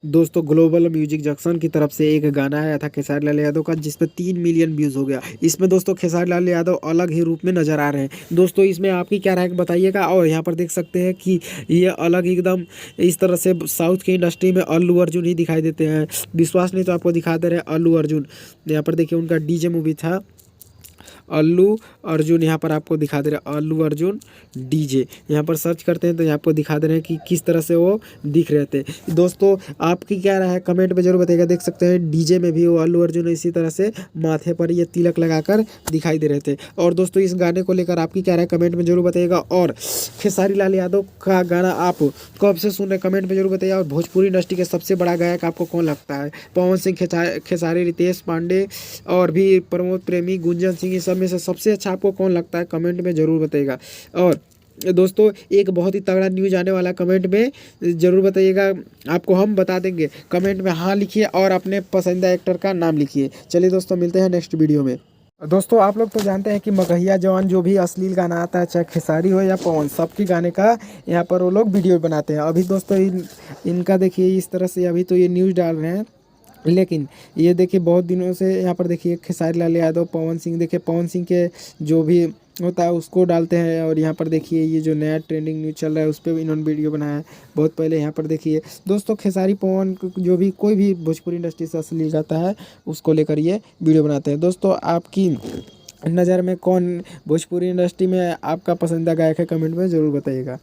दोस्तों global music junction की तरफ से एक गाना आया था खेसारी लाल यादव का, जिसपे 3 मिलियन व्यूज हो गया। इसमें दोस्तों खेसारी लाल यादव अलग ही रूप में नजर आ रहे हैं। दोस्तों इसमें आपकी क्या राय बताइएगा। और यहाँ पर देख सकते हैं कि ये अलग एकदम इस तरह से साउथ की इंडस्ट्री में अल्लू अर्जुन ही दिखाई देते हैं। विश्वास नहीं तो आपको दिखा दे रहे हैं अल्लू अर्जुन। यहाँ पर देखिए उनका डीजे मूवी था अल्लू अर्जुन, यहाँ पर आपको दिखा दे रहे हैं अल्लू अर्जुन डीजे। यहाँ पर सर्च करते हैं तो यहाँ पर दिखा दे रहे हैं कि किस तरह से वो दिख रहे थे। दोस्तों आपकी क्या राय है कमेंट में जरूर बताइएगा। देख सकते हैं डीजे में भी वो अल्लू अर्जुन इसी तरह से माथे पर ये तिलक लगाकर दिखाई दे रहे थे। और दोस्तों इस गाने को लेकर आपकी क्या राय कमेंट में जरूर बताइएगा। और खेसारी लाल यादव का गाना आप कब से सुन रहे कमेंट में जरूर बताइए। और भोजपुरी इंडस्ट्री के सबसे बड़ा गायक आपको कौन लगता है। पवन सिंह, खेसारी, रितेश पांडे और भी प्रमोद प्रेमी, गुंजन सिंह, ये सब में से सबसे अच्छा आपको कौन लगता है कमेंट में ज़रूर बताइएगा। और दोस्तों एक बहुत ही तगड़ा न्यूज आने वाला, कमेंट में ज़रूर बताइएगा। आपको हम बता देंगे, कमेंट में हाँ लिखिए और अपने पसंदीदा एक्टर का नाम लिखिए। चलिए दोस्तों मिलते हैं नेक्स्ट वीडियो में। दोस्तों आप लोग तो जानते हैं कि मगहिया जवान जो भी अश्लील गाना आता है, चाहे खेसारी हो या पवन, सबके गाने का यहाँ पर वो लोग वीडियो बनाते हैं। अभी दोस्तों इनका देखिए इस तरह से अभी तो ये न्यूज़ डाल रहे हैं, लेकिन ये देखिए बहुत दिनों से यहाँ पर देखिए खेसारी लाल यादव, पवन सिंह, देखिए पवन सिंह के जो भी होता है उसको डालते हैं। और यहाँ पर देखिए ये जो नया ट्रेंडिंग न्यूज़ चल रहा है उस पर भी इन्होंने वीडियो बनाया है बहुत पहले। यहाँ पर देखिए दोस्तों खेसारी, पवन जो भी कोई भी भोजपुरी इंडस्ट्री से अश्लील गाता है उसको लेकर ये वीडियो बनाते हैं। दोस्तों आपकी नज़र में कौन भोजपुरी इंडस्ट्री में आपका पसंदीदा गायक है कमेंट में ज़रूर बताइएगा।